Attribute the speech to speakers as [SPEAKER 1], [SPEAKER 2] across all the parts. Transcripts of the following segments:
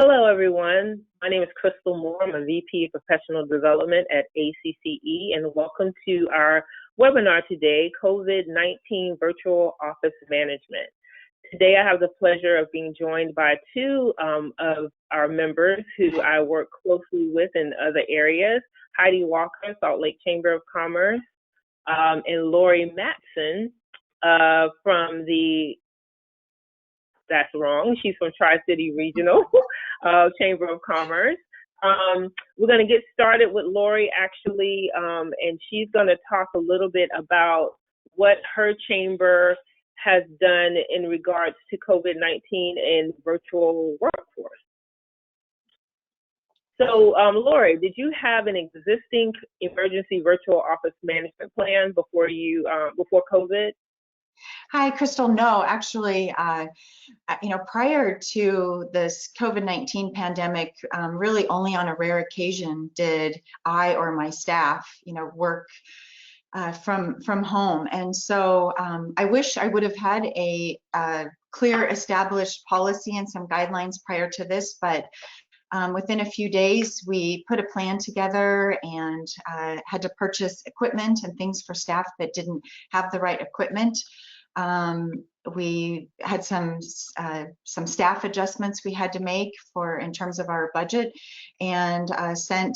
[SPEAKER 1] Hello, everyone. My name is Crystal Moore. I'm a VP of Professional Development at ACCE, and welcome to our webinar today, COVID-19 Virtual Office Management. Today, I have the pleasure of being joined by two of our members who I work closely with in other areas, Heidi Walker, Salt Lake Chamber of Commerce, and Lori Matson from the That's wrong. She's from Tri-City Regional Chamber of Commerce. We're going to get started with Lori, actually, and she's going to talk a little bit about what her chamber has done in regards to COVID-19 and virtual workforce. So, Lori, did you have an existing emergency virtual office management plan before COVID?
[SPEAKER 2] Hi, Crystal. No, actually, prior to this COVID-19 pandemic, really only on a rare occasion did I or my staff, work from home. And so I wish I would have had a clear established policy and some guidelines prior to this, but within a few days, we put a plan together and had to purchase equipment and things for staff that didn't have the right equipment. We had some staff adjustments we had to make in terms of our budget, and sent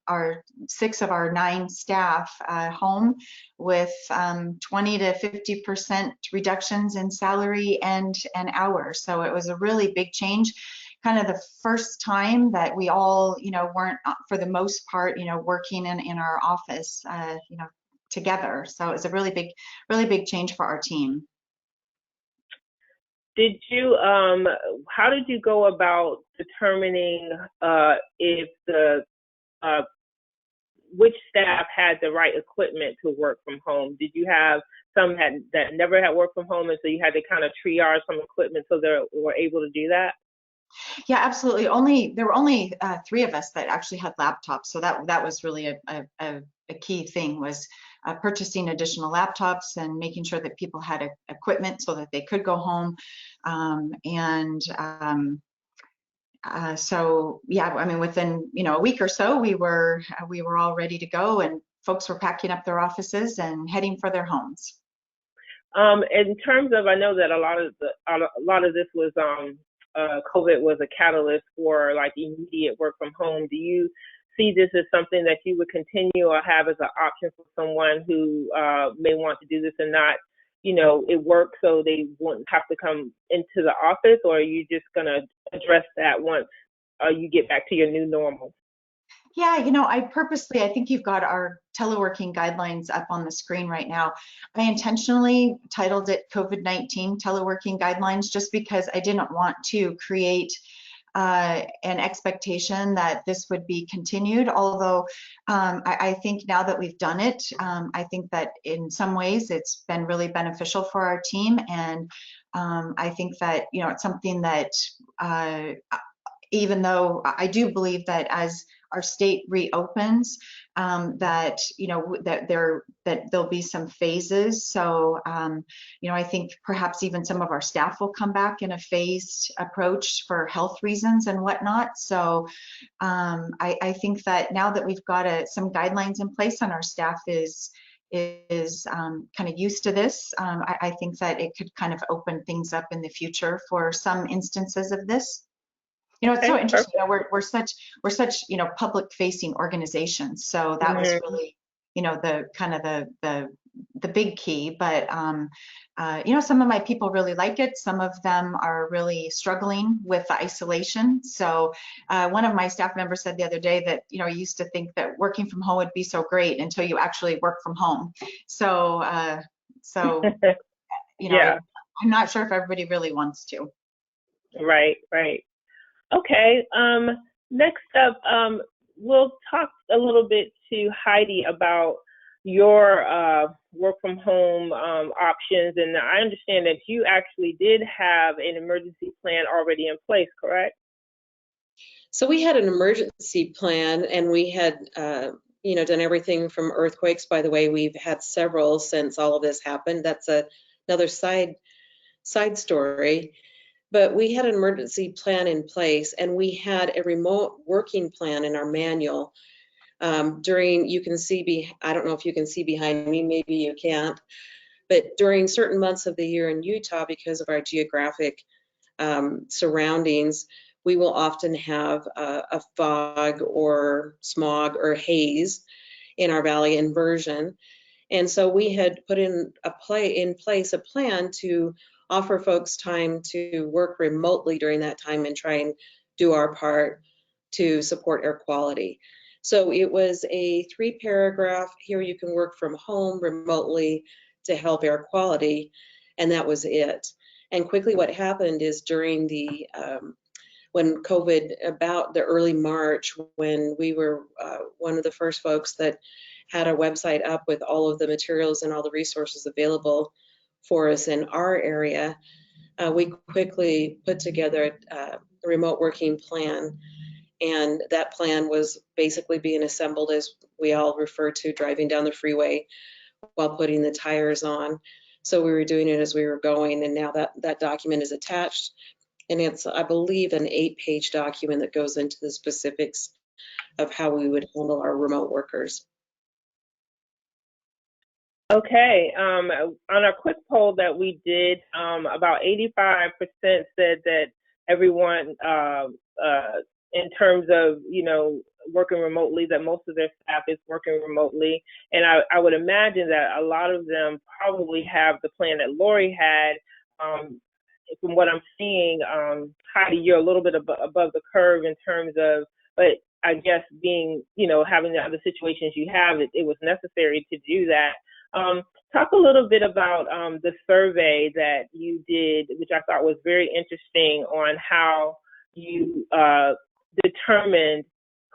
[SPEAKER 2] our 6 of our 9 staff home with 20 to 50% reductions in salary and hours. So it was a really big change. Kind of the first time that we all, weren't, for the most part, working in our office, together. So it's a really big change for our team.
[SPEAKER 1] Did you, how did you go about determining if which staff had the right equipment to work from home? Did you have some that never had worked from home, and so you had to kind of triage some equipment so they were able to do that?
[SPEAKER 2] Yeah, absolutely. There were only 3 of us that actually had laptops, so that was really a key thing, was purchasing additional laptops and making sure that people had equipment so that they could go home. So yeah, I mean, within a week or so, we were all ready to go, and folks were packing up their offices and heading for their homes.
[SPEAKER 1] In terms of, I know that a lot of this was COVID was a catalyst for like immediate work from home. Do you see this as something that you would continue or have as an option for someone who may want to do this and not, it works so they won't have to come into the office, or are you just going to address that once you get back to your new normal?
[SPEAKER 2] Yeah, I think you've got our teleworking guidelines up on the screen right now. I intentionally titled it COVID-19 teleworking guidelines just because I didn't want to create an expectation that this would be continued, although I think now that we've done it, I think that in some ways it's been really beneficial for our team, and I think that it's something that even though I do believe that as our state reopens, that there'll be some phases. So I think perhaps even some of our staff will come back in a phased approach for health reasons and whatnot. So I think that now that we've got some guidelines in place and our staff is kind of used to this, I think that it could kind of open things up in the future for some instances of this. It's so interesting. We're such public facing organizations, so that was really the kind of the big key. But some of my people really like it. Some of them are really struggling with the isolation. So one of my staff members said the other day that I used to think that working from home would be so great until you actually work from home. So
[SPEAKER 1] yeah.
[SPEAKER 2] I'm not sure if everybody really wants to.
[SPEAKER 1] Right. Okay, next up, we'll talk a little bit to Heidi about your work from home options. And I understand that you actually did have an emergency plan already in place, correct?
[SPEAKER 3] So we had an emergency plan, and we had, done everything from earthquakes. By the way, we've had several since all of this happened. That's another side story. But we had an emergency plan in place, and we had a remote working plan in our manual. You can see, I don't know if you can see behind me, maybe you can't, but during certain months of the year in Utah, because of our geographic surroundings, we will often have a fog or smog or haze in our valley inversion. And so we had put in place a plan to offer folks time to work remotely during that time and try and do our part to support air quality. So it was a 3-paragraph, here you can work from home remotely to help air quality, and that was it. And quickly what happened is during the when COVID, about the early March, when we were one of the first folks that had a website up with all of the materials and all the resources available for us in our area, we quickly put together a remote working plan. And that plan was basically being assembled as we all refer to driving down the freeway while putting the tires on. So we were doing it as we were going, and now that document is attached. And it's, I believe, an 8-page document that goes into the specifics of how we would handle our remote workers.
[SPEAKER 1] Okay, on our quick poll that we did, about 85% said that everyone, in terms of, working remotely, that most of their staff is working remotely. And I would imagine that a lot of them probably have the plan that Lori had. From what I'm seeing, Heidi, you're a little bit above the curve in terms of, but I guess being, having the other situations you have, it was necessary to do that. Talk a little bit about the survey that you did, which I thought was very interesting, on how you determined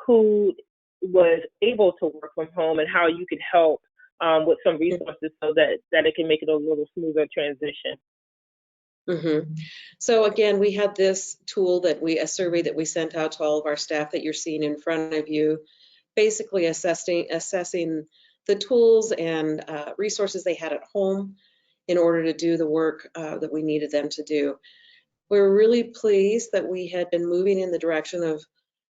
[SPEAKER 1] who was able to work from home and how you could help with some resources so that it can make it a little smoother transition.
[SPEAKER 3] Mm-hmm. So again, we had this tool a survey that we sent out to all of our staff that you're seeing in front of you, basically assessing the tools and resources they had at home in order to do the work that we needed them to do. We were really pleased that we had been moving in the direction of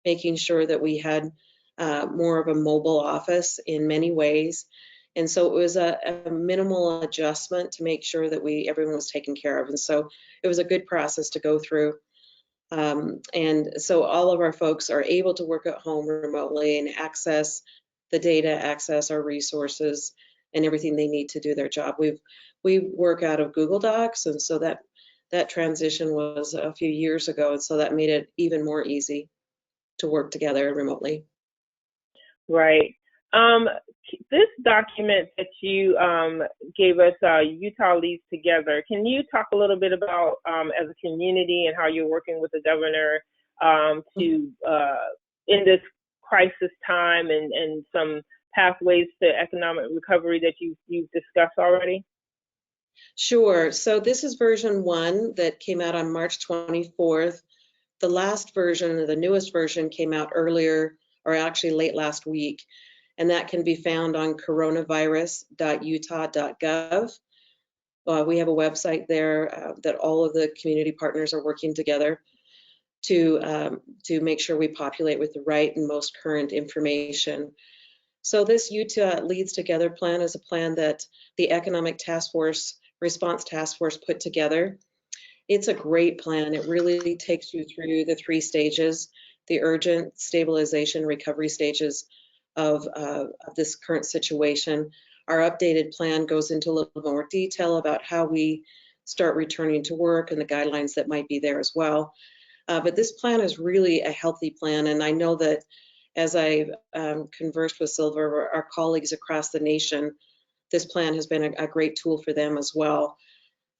[SPEAKER 3] making sure that we had more of a mobile office in many ways. And so it was a minimal adjustment to make sure that everyone was taken care of. And so it was a good process to go through. And so all of our folks are able to work at home remotely and access the data, access our resources, and everything they need to do their job. We work out of Google Docs, and so that transition was a few years ago, and so that made it even more easy to work together remotely.
[SPEAKER 1] Right. This document that you gave us, Utah Leads Together, can you talk a little bit about, as a community, and how you're working with the governor to in this crisis time, and some pathways to economic recovery that you've discussed already?
[SPEAKER 3] Sure. So this is version 1 that came out on March 24th. The last version, or the newest version, came out earlier, or actually late last week, and that can be found on coronavirus.utah.gov. We have a website there that all of the community partners are working together to make sure we populate with the right and most current information. So this Utah Leads Together plan is a plan that the Economic Response Task Force put together. It's a great plan. It really takes you through the 3 stages, the urgent, stabilization, recovery stages of this current situation. Our updated plan goes into a little more detail about how we start returning to work and the guidelines that might be there as well. But this plan is really a healthy plan, and I know that as I've conversed with Silver, our colleagues across the nation, this plan has been a great tool for them as well.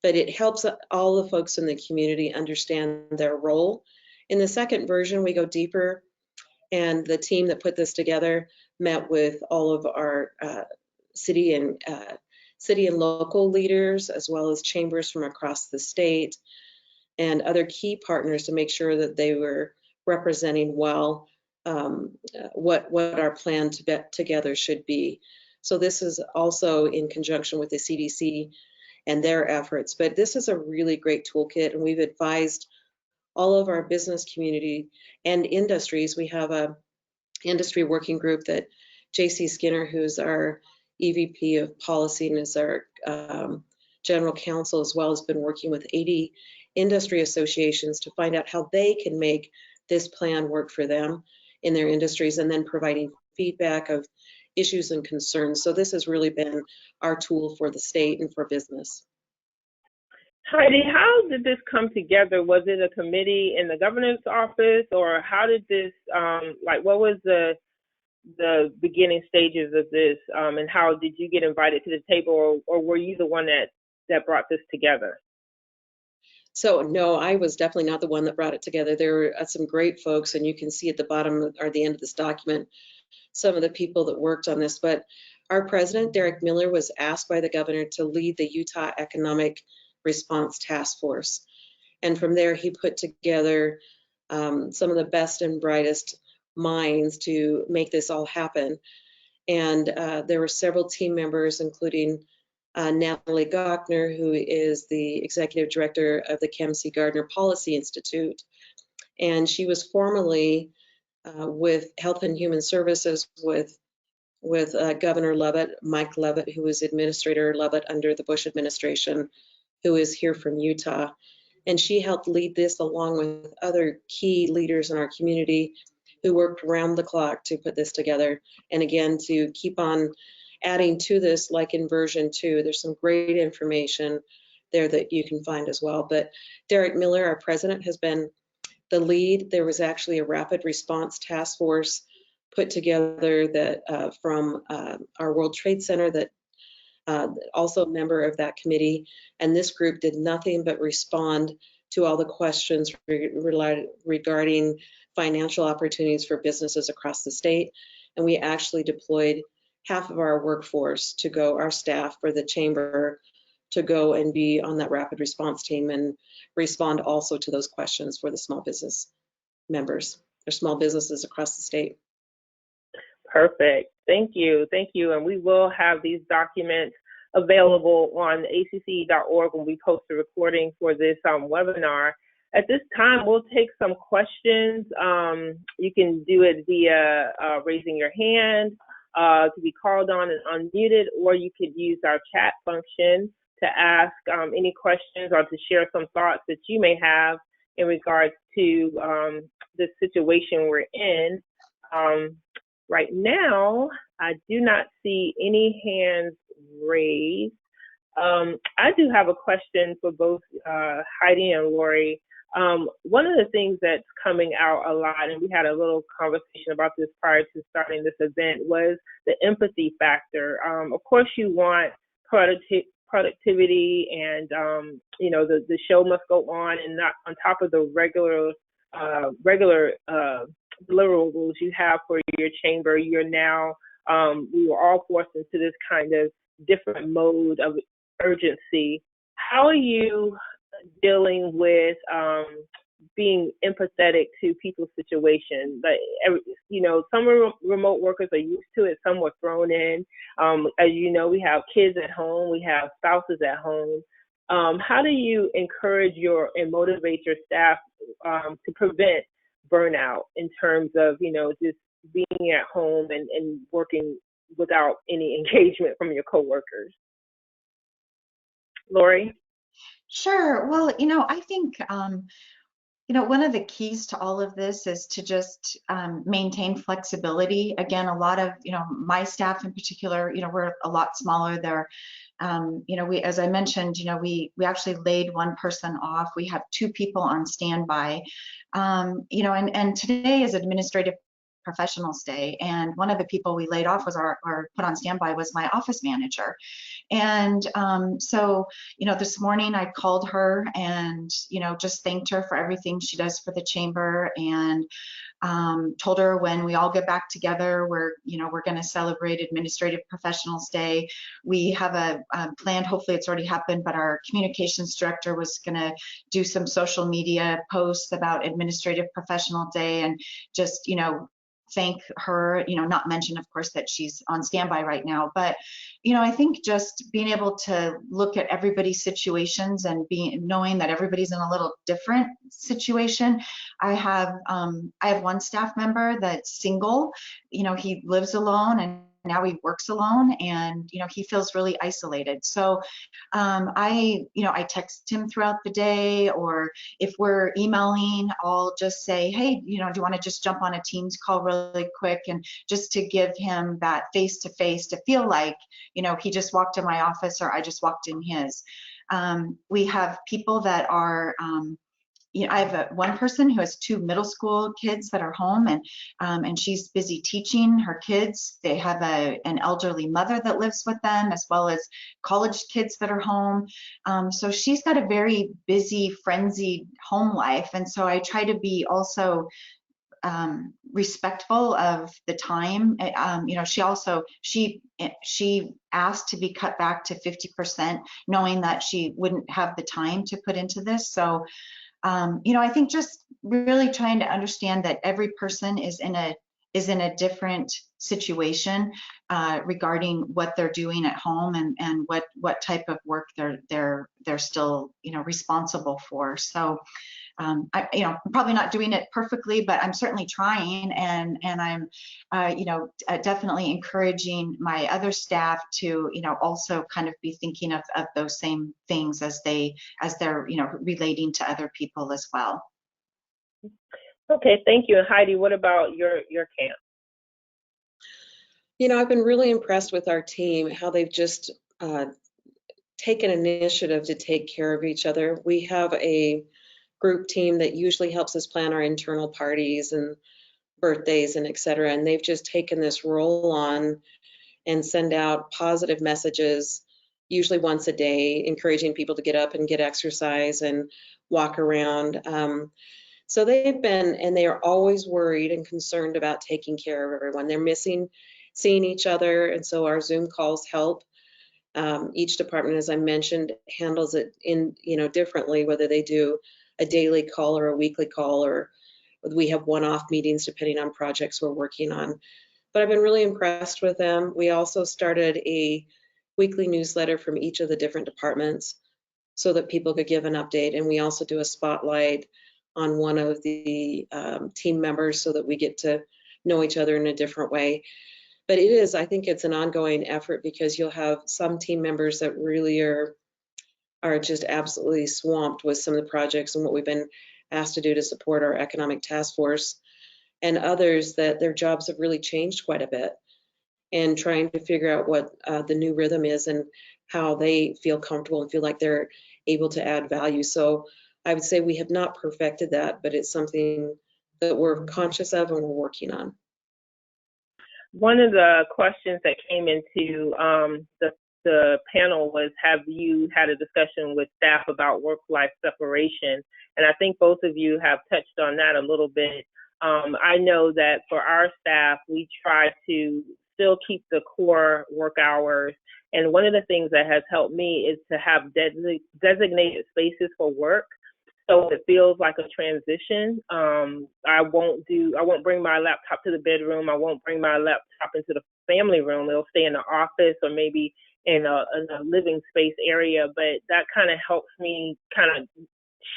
[SPEAKER 3] But it helps all the folks in the community understand their role. In the second version, we go deeper, and the team that put this together met with all of our city and local leaders, as well as chambers from across the state and other key partners, to make sure that they were representing well what our plan together should be. So this is also in conjunction with the CDC and their efforts. But this is a really great toolkit, and we've advised all of our business community and industries. We have a industry working group that JC Skinner, who's our EVP of policy and is our general counsel as well, has been working with 80 industry associations to find out how they can make this plan work for them in their industries, and then providing feedback of issues and concerns. So this has really been our tool for the state and for business.
[SPEAKER 1] Heidi, how did this come together? Was it a committee in the governor's office, or how did this, what was the beginning stages of this, and how did you get invited to the table, or were you the one that brought this together?
[SPEAKER 3] So no, I was definitely not the one that brought it together. There were some great folks, and you can see at the bottom or the end of this document some of the people that worked on this. But our president, Derek Miller, was asked by the governor to lead the Utah Economic Response Task Force. And from there, he put together some of the best and brightest minds to make this all happen. And there were several team members, including Natalie Gochner, who is the executive director of the Chem C. Gardner Policy Institute. And she was formerly with Health and Human Services with Governor Lovett, Mike Lovett, who was Administrator Lovett under the Bush administration, who is here from Utah. And she helped lead this along with other key leaders in our community who worked around the clock to put this together. And again, to keep on adding to this, like in version 2, there's some great information there that you can find as well. But Derek Miller, our president, has been the lead. There was actually a rapid response task force put together that from our World Trade Center that also a member of that committee. And this group did nothing but respond to all the questions regarding financial opportunities for businesses across the state. And we actually deployed half of our workforce to go, our staff for the chamber, to go and be on that rapid response team and respond also to those questions for the small business members or small businesses across the state.
[SPEAKER 1] Perfect. Thank you. Thank you. And we will have these documents available on acce.org when we post the recording for this webinar. At this time, we'll take some questions. You can do it via raising your hand to be called on and unmuted, or you could use our chat function to ask any questions or to share some thoughts that you may have in regards to the situation we're in. Right now, I do not see any hands raised. I do have a question for both Heidi and Lori. One of the things that's coming out a lot, and we had a little conversation about this prior to starting this event, was the empathy factor. Of course, you want productivity and, the show must go on, and not on top of the regular deliverables you have for your chamber. You're now, we were all forced into this kind of different mode of urgency. How are you dealing with being empathetic to people's situation? But some remote workers are used to it. Some were thrown in. As you know, we have kids at home. We have spouses at home. How do you encourage and motivate your staff to prevent burnout in terms of just being at home and working without any engagement from your coworkers? Lori?
[SPEAKER 2] Sure. Well, I think, one of the keys to all of this is to just maintain flexibility. Again, a lot of, my staff in particular, we're a lot smaller there. We, as I mentioned, we actually laid one person off. We have 2 people on standby, and today is Administrative Professionals Day, and one of the people we laid off was our put on standby was my office manager. And so this morning I called her and just thanked her for everything she does for the chamber, and told her when we all get back together, we're going to celebrate Administrative Professionals Day. We have a planned, hopefully it's already happened, but our communications director was going to do some social media posts about Administrative Professional Day, and just thank her, not mention, of course, that she's on standby right now. But, I think just being able to look at everybody's situations and knowing that everybody's in a little different situation. I have one staff member that's single. He lives alone and now he works alone, and he feels really isolated. So I text him throughout the day, or if we're emailing, I'll just say, hey, do you want to just jump on a Teams call really quick, and just to give him that face to face, to feel like he just walked in my office or I just walked in his. We have people that are I have one person who has 2 middle school kids that are home, and she's busy teaching her kids. They have an elderly mother that lives with them, as well as college kids that are home. So she's got a very busy, frenzied home life, and so I try to be also respectful of the time. She asked to be cut back to 50%, knowing that she wouldn't have the time to put into this. So I think just really trying to understand that every person is in a different situation regarding what they're doing at home, and what type of work they're still responsible for. So I'm probably not doing it perfectly, but I'm certainly trying, and I'm definitely encouraging my other staff to also kind of be thinking of those same things as they're relating to other people as well.
[SPEAKER 1] Okay, thank you. And Heidi, what about your camp?
[SPEAKER 3] I've been really impressed with our team, how they've just taken initiative to take care of each other. We have a group team that usually helps us plan our internal parties and birthdays and et cetera. And they've just taken this role on and send out positive messages, usually once a day, encouraging people to get up and get exercise and walk around. So they've been, and they are always worried and concerned about taking care of everyone. They're missing seeing each other, and so our Zoom calls help. Each department, as I mentioned, handles it differently, whether they do a daily call or a weekly call, or we have one-off meetings depending on projects we're working on. But I've been really impressed with them. We also started a weekly newsletter from each of the different departments so that people could give an update. And we also do a spotlight on one of the team members so that we get to know each other in a different way. But I think it's an ongoing effort, because you'll have some team members that really are just absolutely swamped with some of the projects and what we've been asked to do to support our economic task force, and others that their jobs have really changed quite a bit, and trying to figure out what the new rhythm is and how they feel comfortable and feel like they're able to add value. So I would say we have not perfected that, but it's something that we're conscious of and we're working on.
[SPEAKER 1] One of the questions that came into the panel was, have you had a discussion with staff about work-life separation? And I think both of you have touched on that a little bit. I know that for our staff, we try to still keep the core work hours. And one of the things that has helped me is to have designated spaces for work, so it feels like a transition. I won't bring my laptop to the bedroom. I won't bring my laptop into the family room. It'll stay in the office or maybe in a living space area. But that kind of helps me kind of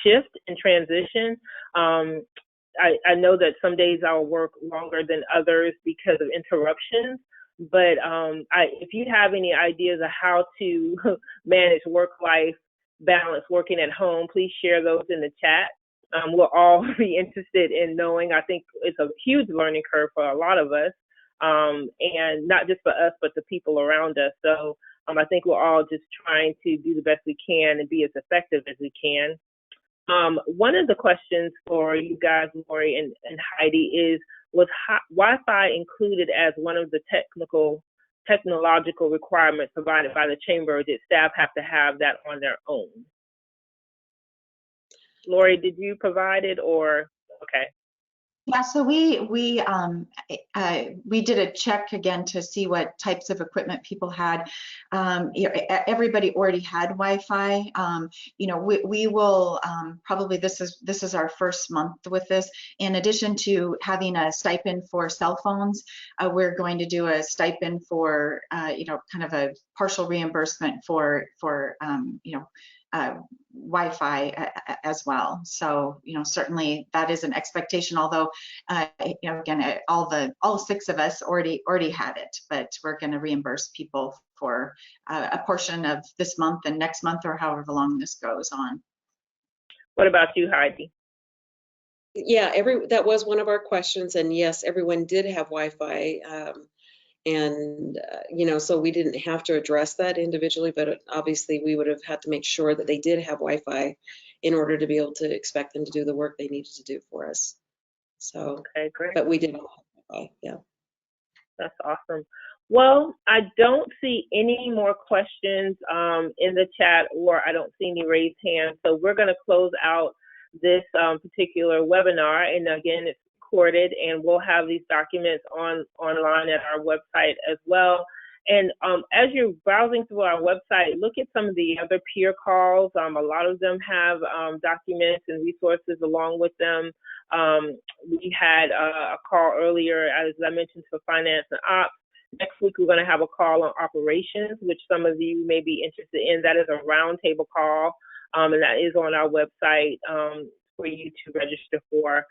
[SPEAKER 1] shift and transition. I know that some days I'll work longer than others because of interruptions. But if you have any ideas of how to manage work-life balance working at home, please share those in the chat. We'll all be interested in knowing. I think it's a huge learning curve for a lot of us, and not just for us, but the people around us. So I think we're all just trying to do the best we can and be as effective as we can. One of the questions for you guys, Lori and Heidi, was Wi-Fi included as one of the technological requirements provided by the chamber, or did staff have to have that on their own? Lori, did you provide it, or okay?
[SPEAKER 2] Yeah, so we did a check again to see what types of equipment people had. Everybody already had Wi-Fi. We will probably, this is our first month with this. In addition to having a stipend for cell phones, we're going to do a stipend for kind of a partial reimbursement for Wi-Fi as well. So, certainly that is an expectation, although, again, all 6 of us already had it, but we're going to reimburse people for a portion of this month and next month, or however long this goes on.
[SPEAKER 1] What about you, Heidi?
[SPEAKER 3] Yeah, that was one of our questions, and yes, everyone did have Wi-Fi. So we didn't have to address that individually, but obviously we would have had to make sure that they did have Wi-Fi in order to be able to expect them to do the work they needed to do for us. So,
[SPEAKER 1] okay, great.
[SPEAKER 3] But we did have Wi-Fi, yeah.
[SPEAKER 1] That's awesome. Well, I don't see any more questions in the chat, or I don't see any raised hands. So we're going to close out this particular webinar. And again, it's recorded, and we'll have these documents online at our website as well. And as you're browsing through our website, look at some of the other peer calls. A lot of them have documents and resources along with them. We had a call earlier, as I mentioned, for finance and ops. Next week, we're going to have a call on operations, which some of you may be interested in. That is a roundtable call, and that is on our website for you to register for.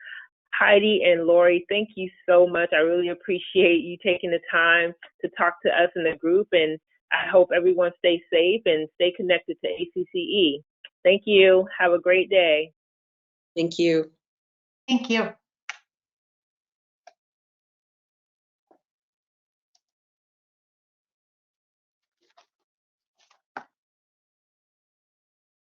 [SPEAKER 1] Heidi and Lori, thank you so much. I really appreciate you taking the time to talk to us in the group, and I hope everyone stays safe and stay connected to ACCE. Thank you. Have a great day.
[SPEAKER 3] Thank you.
[SPEAKER 2] Thank you.